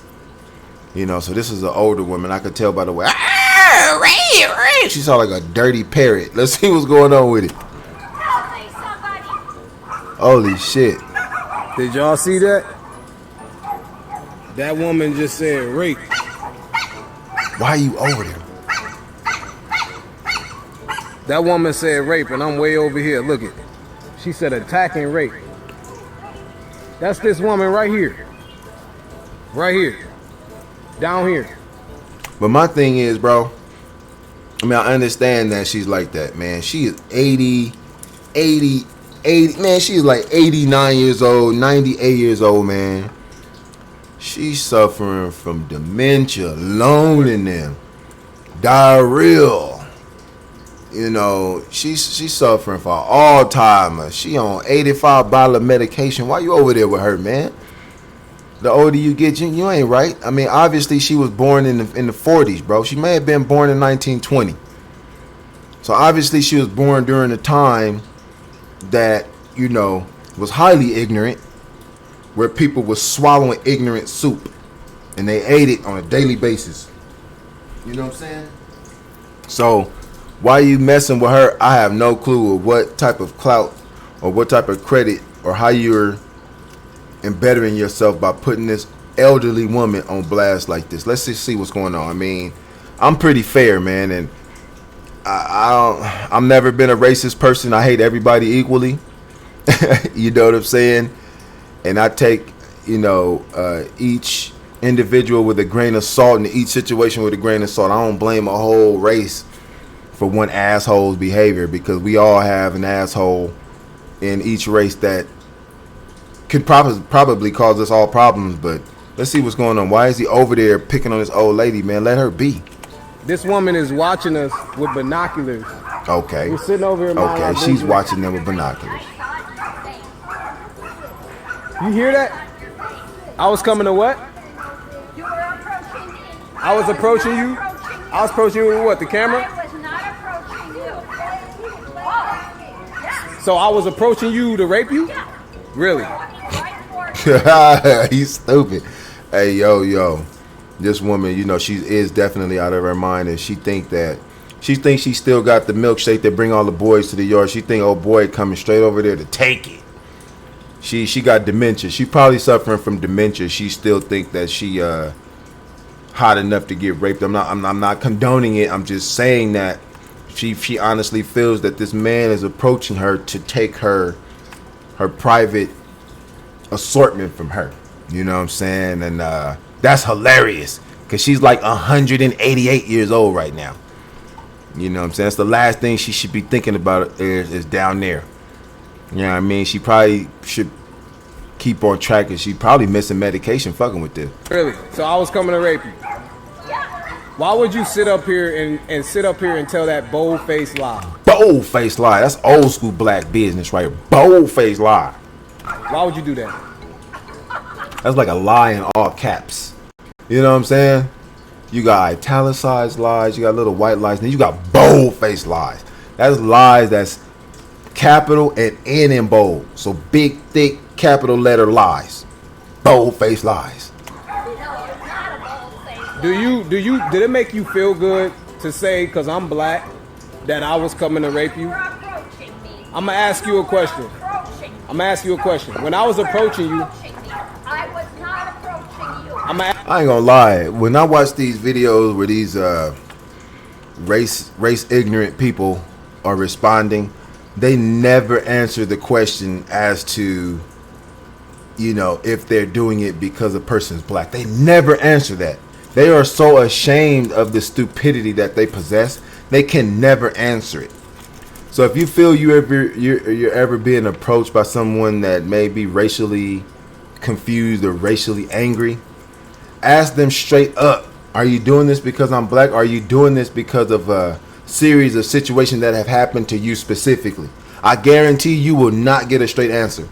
You know, so this is an older woman. I could tell by the way. She sounded like a dirty parrot. Let's see what's going on with it. Holy shit. Did y'all see that? That woman just said rape. Why are you over there? That woman said rape, and I'm way over here. Look it. She said attack and rape. That's this woman right here. Right here. Down here. But my thing is, bro, I mean, I understand that she's like that, man. She is 80, man, she's like 89 years old, 98 years old, man. She's suffering from dementia, loneliness, diarrhea. You know, she's suffering from Alzheimer's. She on 85 bottle of medication. Why you over there with her, man? The older you get, you ain't right. I mean, obviously she was born in the 40s, bro. She may have been born in 1920. So obviously she was born during a time that, you know, was highly ignorant, where people was swallowing ignorant soup and they ate it on a daily basis. You know what I'm saying? So why you messing with her? I have no clue of what type of clout or what type of credit or how you're embettering yourself by putting this elderly woman on blast like this. Let's just see what's going on. I mean, I'm pretty fair, man, and I've never been a racist person. I hate everybody equally. You know what I'm saying? And I take, you know, each individual with a grain of salt and each situation with a grain of salt. I don't blame a whole race for one asshole's behavior, because we all have an asshole in each race that could probably cause us all problems. But let's see what's going on. Why is he over there picking on this old lady, man? Let her be. This woman is watching us with binoculars. Okay. We're sitting over here. Okay, she's watching them with binoculars. You hear that? I was coming to what? You were approaching me. I was approaching you? I was approaching you with what? The camera? I was not approaching you. So I was approaching you to rape you? Yeah. Really? He's stupid. Hey, yo. This woman, you know, she is definitely out of her mind, and she thinks she still got the milkshake that bring all the boys to the yard. She think old boy coming straight over there to take it. She got dementia. She probably suffering from dementia. She still think that she hot enough to get raped. I'm not condoning it. I'm just saying that she honestly feels that this man is approaching her to take her private assortment from her. You know what I'm saying? And that's hilarious, because she's like 188 years old right now. You know what I'm saying? That's the last thing she should be thinking about is down there. You know what I mean? She probably should keep on track, and she probably missing medication fucking with this. Really? So I was coming to rape you? Why would you sit up here and sit up here and tell that bold-faced lie? Bold-faced lie. That's old school black business right here. Bold-faced lie. Why would you do that? That's like a lie in all caps. You know what I'm saying? You got italicized lies, you got little white lies, and then you got bold-faced lies. That's lies that's capital and N in bold. So big, thick, capital letter lies. Bold-faced lies. Did it make you feel good to say, because I'm black, that I was coming to rape you? I'm gonna ask you a question. I'm gonna ask you a question. When I was approaching you, I was not approaching you. I ain't gonna lie. When I watch these videos where these race ignorant people are responding, they never answer the question as to, you know, if they're doing it because a person's black. They never answer that. They are so ashamed of the stupidity that they possess. They can never answer it. So if you feel you're ever being approached by someone that may be racially confused or racially angry, ask them straight up, are you doing this because I'm black? Are you doing this because of a series of situations that have happened to you specifically? I guarantee you will not get a straight answer.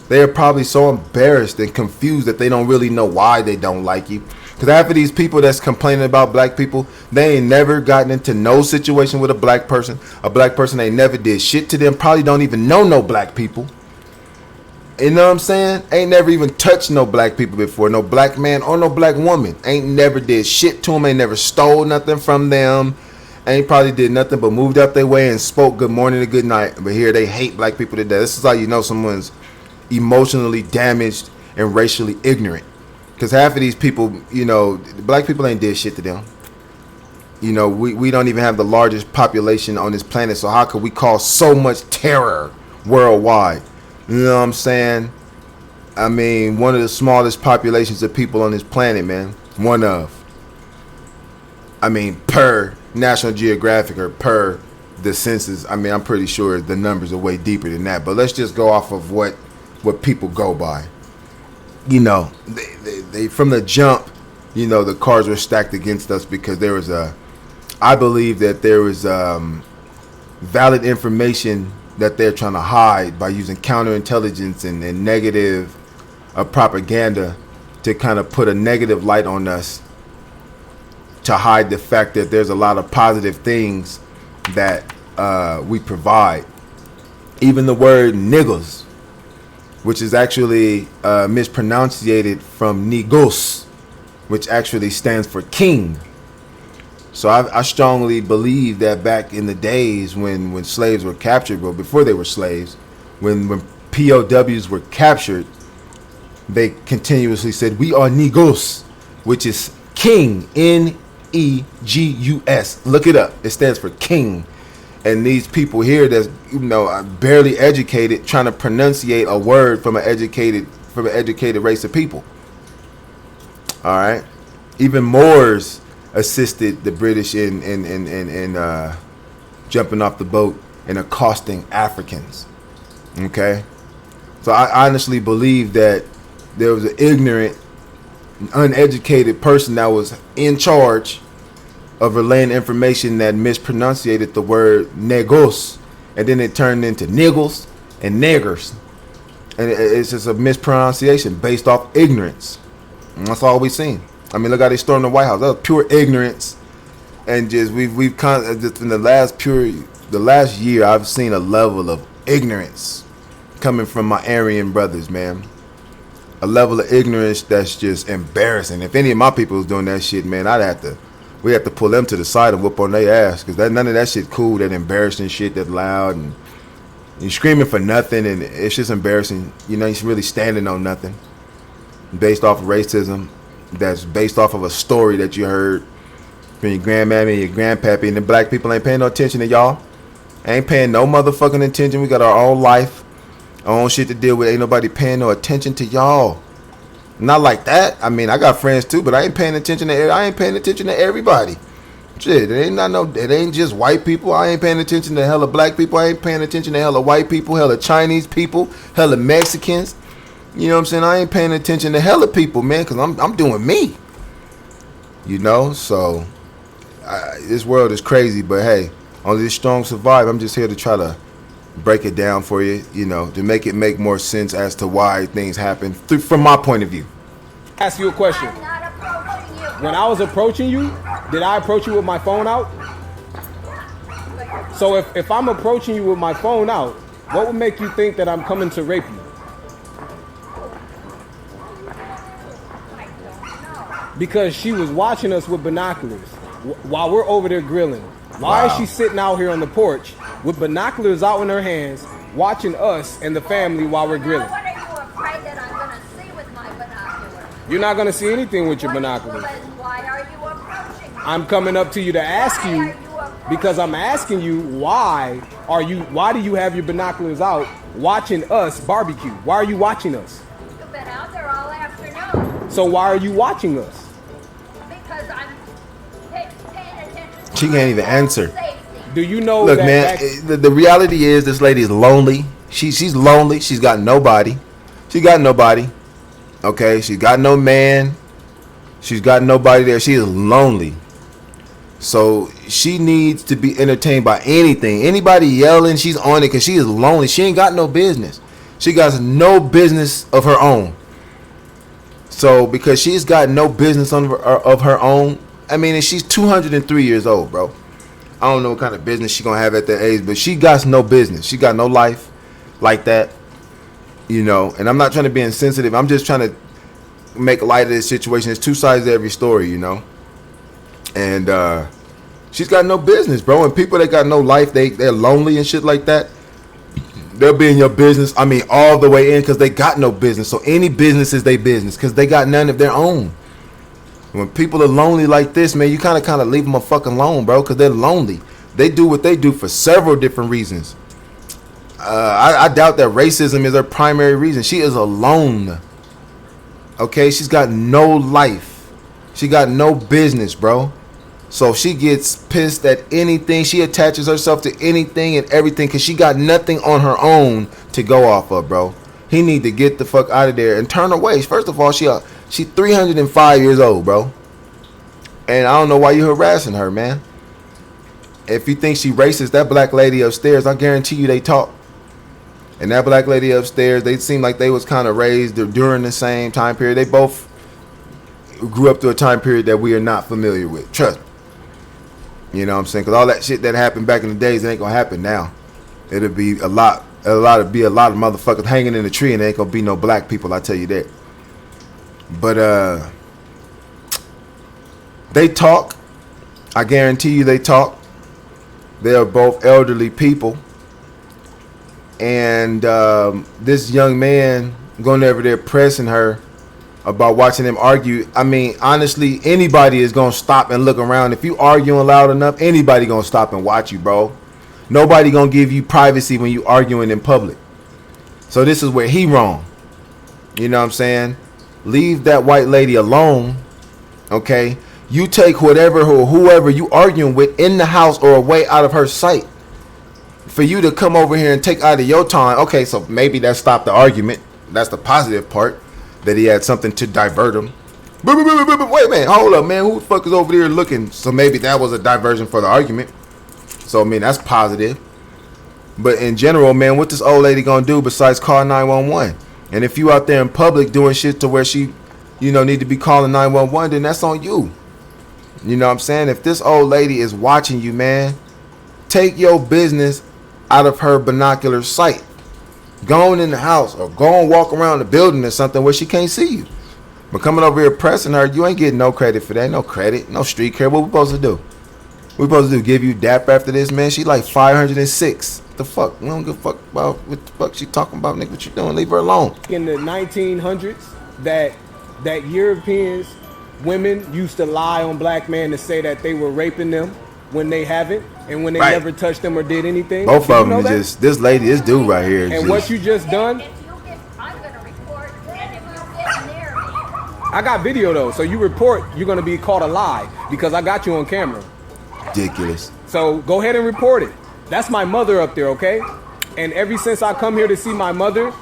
They are probably so embarrassed and confused that they don't really know why they don't like you. Because half of these people that's complaining about black people, they ain't never gotten into no situation with a black person. A black person ain't never did shit to them. Probably don't even know no black people. You know what I'm saying? Ain't never even touched no black people before. No black man or no black woman. Ain't never did shit to them. Ain't never stole nothing from them. Ain't probably did nothing but moved out their way and spoke good morning and good night. But here they hate black people to death. This is how you know someone's emotionally damaged and racially ignorant. Because half of these people, you know, black people ain't did shit to them. You know, we don't even have the largest population on this planet. So how could we cause so much terror worldwide? You know what I'm saying? I mean, one of the smallest populations of people on this planet, man. One of. I mean, per National Geographic or per the census. I mean, I'm pretty sure the numbers are way deeper than that. But let's just go off of what people go by. You know, they from the jump, you know, the cards were stacked against us because there was I believe that there was valid information that they're trying to hide by using counterintelligence and negative propaganda to kind of put a negative light on us, to hide the fact that there's a lot of positive things that we provide. Even the word niggers, which is actually mispronunciated from nigos, which actually stands for king. So I strongly believe that back in the days when slaves were captured, well, before they were slaves, when POWs were captured, they continuously said, we are nigos, which is king, N-E-G-U-S. Look it up. It stands for king. And these people here that's, you know, are barely educated, trying to pronunciate a word from an educated race of people. All right. Even Moors assisted the British in jumping off the boat and accosting Africans. Okay. So I honestly believe that there was an ignorant, uneducated person that was in charge of relaying information that mispronunciated the word negos, and then it turned into niggles and niggers, and it's just a mispronunciation based off ignorance. And that's all we've seen. I mean, look how they stormed the White House. That was pure ignorance, and just we've just in the last year, I've seen a level of ignorance coming from my Aryan brothers, man. A level of ignorance that's just embarrassing. If any of my people was doing that shit, man, we have to pull them to the side and whoop on their ass, because none of that shit cool, that embarrassing shit, that loud, and you're screaming for nothing, and it's just embarrassing. You know, you're really standing on nothing based off of racism that's based off of a story that you heard from your grandmammy and your grandpappy, and the black people ain't paying no attention to y'all. Ain't paying no motherfucking attention. We got our own life, our own shit to deal with. Ain't nobody paying no attention to y'all. Not like that. I mean, I got friends too, but I ain't paying attention to everybody. Shit, it ain't just white people. I ain't paying attention to hella black people. I ain't paying attention to hella white people, hella Chinese people, hella Mexicans. You know what I'm saying? I ain't paying attention to hella people, man, because I'm doing me. You know, so this world is crazy, but hey, only the strong survive. I'm just here to try to break it down for you, you know, to make it make more sense as to why things happen from my point of view. Ask you a question. When I was approaching you, did I approach you with my phone out? So if I'm approaching you with my phone out, what would make you think that I'm coming to rape you? Because she was watching us with binoculars while we're over there grilling. Why is she sitting out here on the porch with binoculars out in her hands, watching us and the family while we're grilling. What are you afraid that I'm going to see with my binoculars? You're not going to see anything with your binoculars. Why are you approaching me? I'm coming up to you to ask you, because I'm asking you, why do you have your binoculars out watching us barbecue? Why are you watching us? You've been out there all afternoon. So why are you watching us? Because I'm paying attention. She can't even answer. Do you know? Look, man, the reality is this lady is lonely. She's lonely. She's got nobody. She got nobody. Okay, she's got no man. She's got nobody there. She is lonely. So she needs to be entertained by anything. Anybody yelling, she's on it because she is lonely. She ain't got no business. She got no business of her own. So because she's got no business of her own, I mean, and she's 203 years old, bro. I don't know what kind of business she gonna have at that age, but she got no business. She got no life like that, you know. And I'm not trying to be insensitive. I'm just trying to make light of this situation. There's two sides to every story, you know. And she's got no business, bro. And people that got no life, they're lonely and shit like that. They'll be in your business. I mean, all the way in because they got no business. So any business is their business because they got none of their own. When people are lonely like this, man, you kind of leave them a fucking alone, bro, because they're lonely. They do what they do for several different reasons. I doubt that racism is her primary reason. She is alone. Okay, she's got no life. She got no business, bro. So she gets pissed at anything. She attaches herself to anything and everything because she got nothing on her own to go off of, bro. He need to get the fuck out of there and turn away. First of all, she's 305 years old, bro. And I don't know why you harassing her, man. If you think she racist, that black lady upstairs, I guarantee you they talk. And that black lady upstairs, they seem like they was kind of raised during the same time period. They both grew up through a time period that we are not familiar with. Trust me. You know what I'm saying? Because all that shit that happened back in the days, it ain't going to happen now. It'll be a lot of motherfuckers hanging in the tree and there ain't going to be no black people, I tell you that. But they talk. I guarantee you they talk. They are both elderly people. And this young man going over there pressing her about watching them argue. I mean, honestly, anybody is going to stop and look around. If you arguing loud enough, anybody going to stop and watch you, bro. Nobody going to give you privacy when you arguing in public. So this is where he wrong. You know what I'm saying? Leave that white lady alone, okay? You take whatever or whoever you arguing with in the house or away out of her sight. For you to come over here and take out of your time, okay, so maybe that stopped the argument. That's the positive part, that he had something to divert him. Wait a minute, hold up, man. Who the fuck is over there looking? So maybe that was a diversion for the argument. So, I mean, that's positive. But in general, man, what this old lady gonna do besides call 911? And if you out there in public doing shit to where she, you know, need to be calling 911, then that's on you. You know what I'm saying? If this old lady is watching you, man, take your business out of her binocular sight. Go on in the house or go and walk around the building or something where she can't see you. But coming over here pressing her, you ain't getting no credit for that. No credit, no street cred. What we supposed to do? We supposed to do? Give you dap after this, man? She like 506. The fuck? We don't give a fuck about what the fuck she talking about, nigga. What you doing? Leave her alone. In the 1900s, that Europeans, women used to lie on black men to say that they were raping them when they haven't, and when they never touched them or did anything. Both of them is just this lady, this dude right here. And what you just done? I'm gonna report, and if you get near me, I got video though, so you report, you're gonna be caught a lie because I got you on camera. Ridiculous. So go ahead and report it. That's my mother up there, okay? And ever since I come here to see my mother,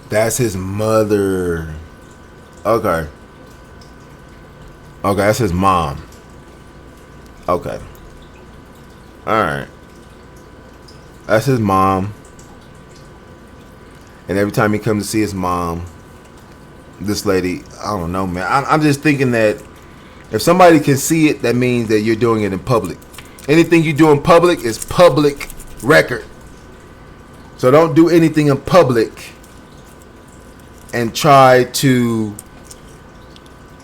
that's his mother. Okay. Okay, that's his mom. Okay. Alright. That's his mom. And every time he comes to see his mom, this lady, I don't know, man. I'm just thinking that if somebody can see it, that means that you're doing it in public. Anything you do in public is public record. So don't do anything in public and try to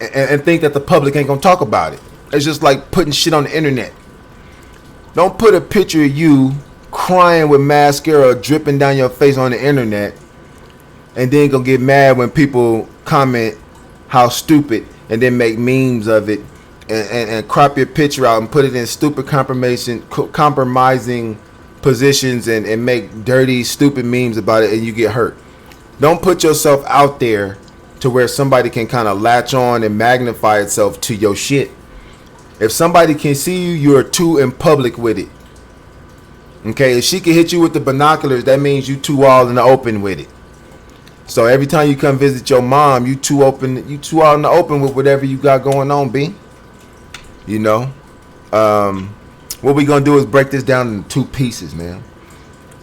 and think that the public ain't gonna talk about it. It's just like putting shit on the internet. Don't put a picture of you crying with mascara dripping down your face on the internet, and then go get mad when people comment how stupid, and then make memes of it, and crop your picture out and put it in stupid compromising positions, and make dirty, stupid memes about it, and you get hurt. Don't put yourself out there to where somebody can kind of latch on and magnify itself to your shit. If somebody can see you, you're too in public with it. Okay, if she can hit you with the binoculars, that means you too all in the open with it. So every time you come visit your mom, you too out in the open with whatever you got going on, B. You know, what we gonna do is break this down into 2 pieces, man.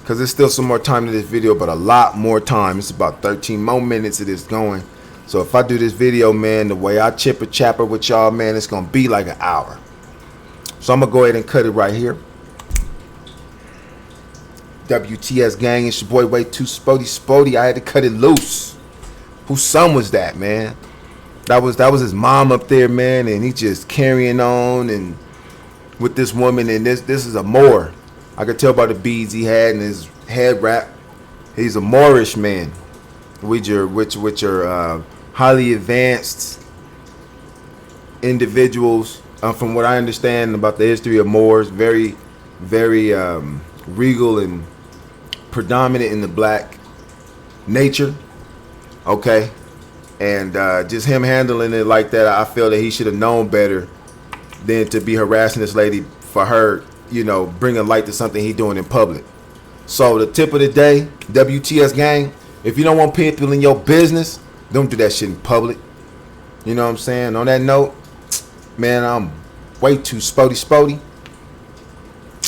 Cause there's still some more time to this video, but a lot more time. It's about 13 more minutes of this going. So if I do this video, man, the way I chipper chapper with y'all, man, it's gonna be like an hour. So I'm gonna go ahead and cut it right here. WTS gang, it's your boy Way Too Sporty. I had to cut it loose. Whose son was that, man? That was his mom up there, man, and he just carrying on and with this woman, and this is a Moor. I could tell by the beads he had in his head wrap. He's a Moorish man, which are highly advanced individuals. From what I understand about the history of Moors, very, very regal and predominant in the black nature. Okay, and just him handling it like that, I feel that he should have known better than to be harassing this lady for her, you know, bringing light to something he doing in public. So the tip of the day, WTS gang, if you don't want people in your business, don't do that shit in public. You know what I'm saying? On that note, man, I'm Way Too Sporty,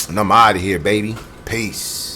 and I'm out of here, baby. Peace.